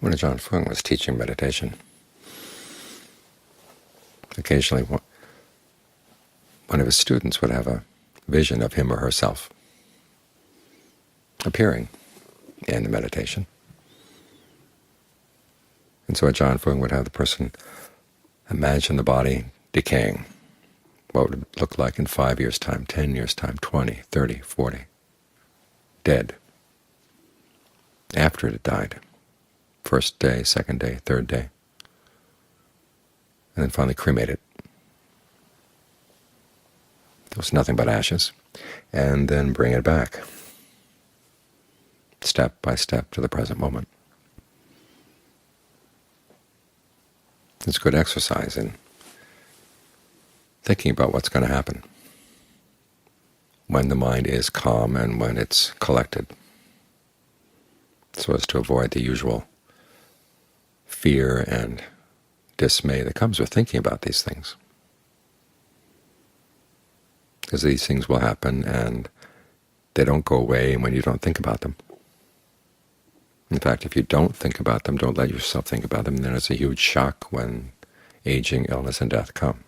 When Ajahn Fuang was teaching meditation, occasionally one of his students would have a vision of him or herself appearing in the meditation. And so Ajahn Fuang would have the person imagine the body decaying, what would it look like in 5 years' time, 10 years' time, 20, 30, 40, dead, after it had died, first day, second day, third day, and then finally cremate it. There was nothing but ashes, and then bring it back, step by step, to the present moment. It's good exercise in thinking about what's going to happen when the mind is calm and when it's collected, so as to avoid the usual fear and dismay that comes with thinking about these things. Because these things will happen, and they don't go away when you don't think about them. In fact, if you don't think about them, don't let yourself think about them, then it's a huge shock when aging, illness, and death come.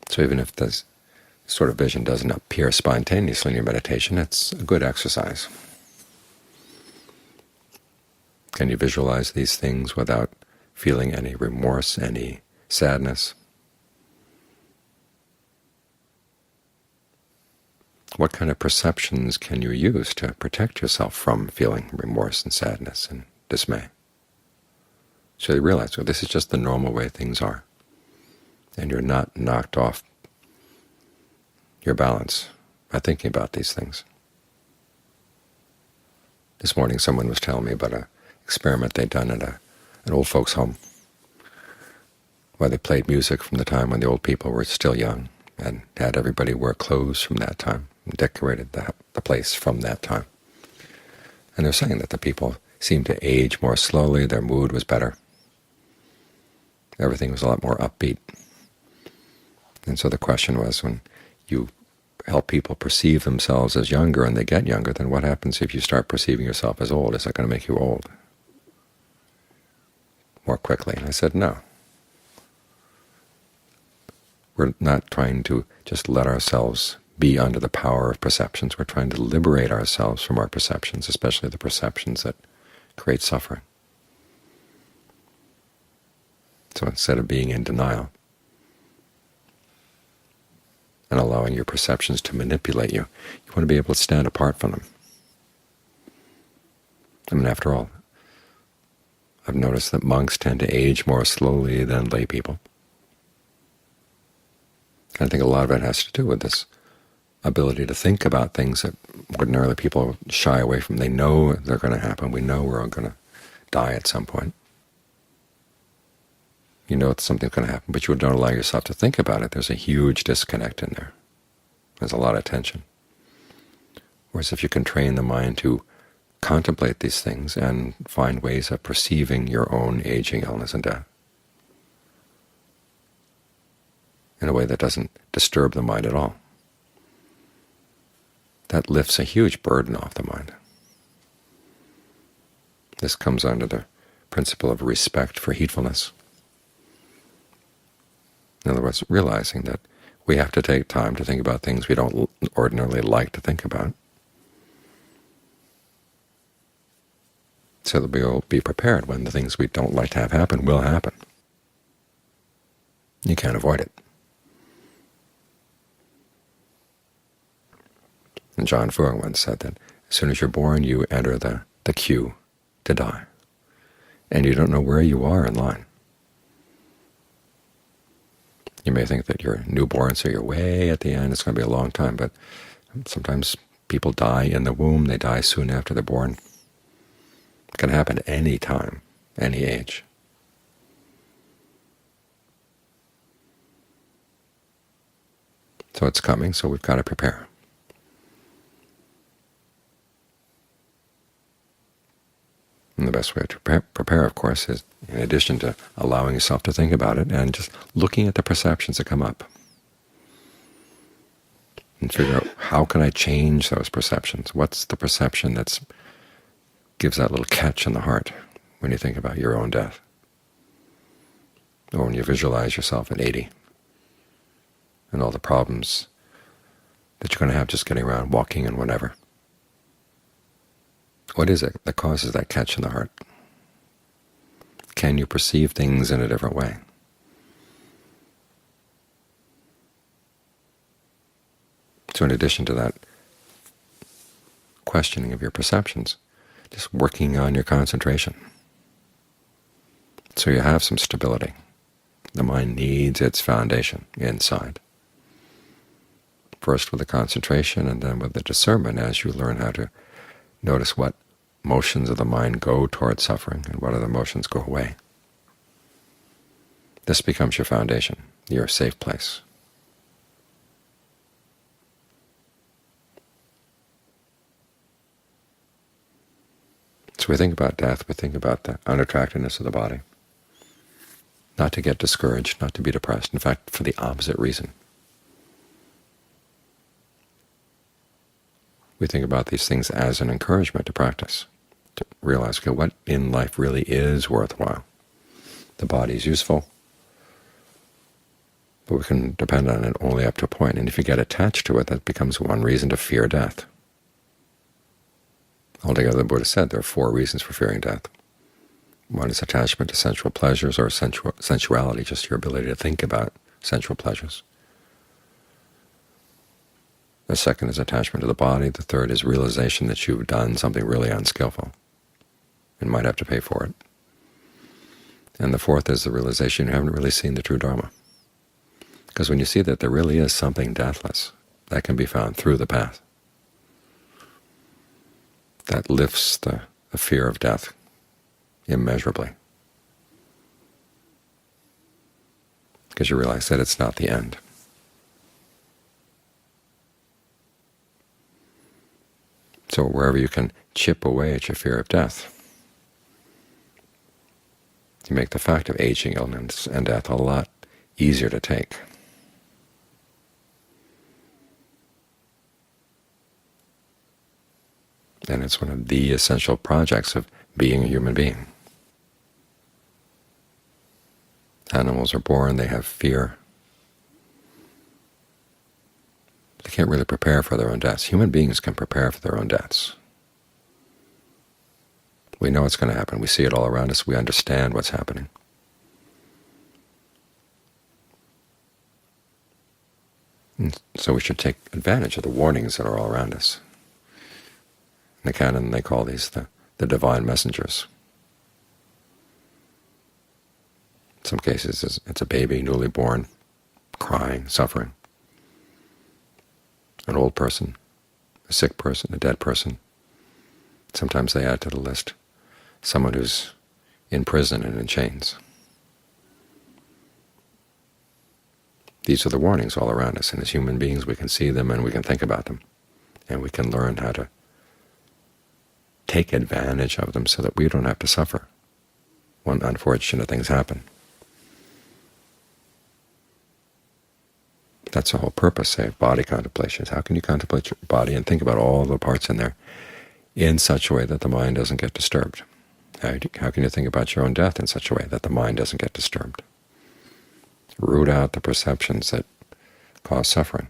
So even if this sort of vision doesn't appear spontaneously in your meditation, it's a good exercise. Can you visualize these things without feeling any remorse, any sadness? What kind of perceptions can you use to protect yourself from feeling remorse and sadness and dismay? So you realize, well, this is just the normal way things are, and you're not knocked off your balance by thinking about these things. This morning someone was telling me about an experiment they'd done at an old folks' home, where they played music from the time when the old people were still young, and had everybody wear clothes from that time, and decorated the place from that time. And they're saying that the people seemed to age more slowly, their mood was better, everything was a lot more upbeat. And so the question was, when you help people perceive themselves as younger and they get younger, then what happens if you start perceiving yourself as old? Is that going to make you old more quickly? And I said, no. We're not trying to just let ourselves be under the power of perceptions. We're trying to liberate ourselves from our perceptions, especially the perceptions that create suffering. So instead of being in denial and allowing your perceptions to manipulate you, you want to be able to stand apart from them. I mean, after all, I've noticed that monks tend to age more slowly than lay people. I think a lot of it has to do with this ability to think about things that ordinarily people shy away from. They know they're going to happen. We know we're all going to die at some point. You know something's going to happen, but you don't allow yourself to think about it. There's a huge disconnect in there. There's a lot of tension. Whereas if you can train the mind to contemplate these things and find ways of perceiving your own aging, illness, and death in a way that doesn't disturb the mind at all, that lifts a huge burden off the mind. This comes under the principle of respect for heedfulness. In other words, realizing that we have to take time to think about things we don't ordinarily like to think about, so that we will be prepared when the things we don't like to have happen will happen. You can't avoid it. And Ajahn Fuang once said that as soon as you're born, you enter the queue to die, and you don't know where you are in line. You may think that you're newborn, so you're way at the end, it's going to be a long time, but sometimes people die in the womb, they die soon after they're born. It can happen at any time, any age. So it's coming, so we've got to prepare. And the best way to prepare, of course, is, in addition to allowing yourself to think about it, and just looking at the perceptions that come up. and figure out, how can I change those perceptions? What's the perception that gives that little catch in the heart when you think about your own death, or when you visualize yourself at 80 and all the problems that you're going to have just getting around, walking and whatever? What is it that causes that catch in the heart? Can you perceive things in a different way? So in addition to that questioning of your perceptions, just working on your concentration so you have some stability. The mind needs its foundation inside. First with the concentration, and then with the discernment as you learn how to notice what motions of the mind go toward suffering and what other motions go away. This becomes your foundation, your safe place. So we think about death, we think about the unattractiveness of the body, not to get discouraged, not to be depressed, in fact, for the opposite reason. We think about these things as an encouragement to practice, to realize, okay, what in life really is worthwhile. The body is useful, but we can depend on it only up to a point. And if you get attached to it, that becomes one reason to fear death. Altogether, the Buddha said there are 4 reasons for fearing death. One is attachment to sensual pleasures, or sensuality, just your ability to think about sensual pleasures. The second is attachment to the body. The third is realization that you've done something really unskillful and might have to pay for it. And the fourth is the realization you haven't really seen the true Dharma. Because when you see that there really is something deathless, that can be found through the path. That lifts the fear of death immeasurably, because you realize that it's not the end. So wherever you can chip away at your fear of death, you make the fact of aging, illness, and death a lot easier to take. And it's one of the essential projects of being a human being. Animals are born, they have fear. They can't really prepare for their own deaths. Human beings can prepare for their own deaths. We know it's going to happen. We see it all around us. We understand what's happening. And so we should take advantage of the warnings that are all around us. In the canon, they call these the divine messengers. In some cases, it's a baby, newly born, crying, suffering. An old person, a sick person, a dead person. Sometimes they add to the list someone who's in prison and in chains. These are the warnings all around us, and as human beings we can see them and we can think about them, and we can learn how to take advantage of them so that we don't have to suffer when unfortunate things happen. That's the whole purpose, say, of body contemplation. Is how can you contemplate your body and think about all the parts in there in such a way that the mind doesn't get disturbed? How can you think about your own death in such a way that the mind doesn't get disturbed? Root out the perceptions that cause suffering.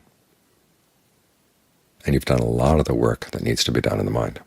And you've done a lot of the work that needs to be done in the mind.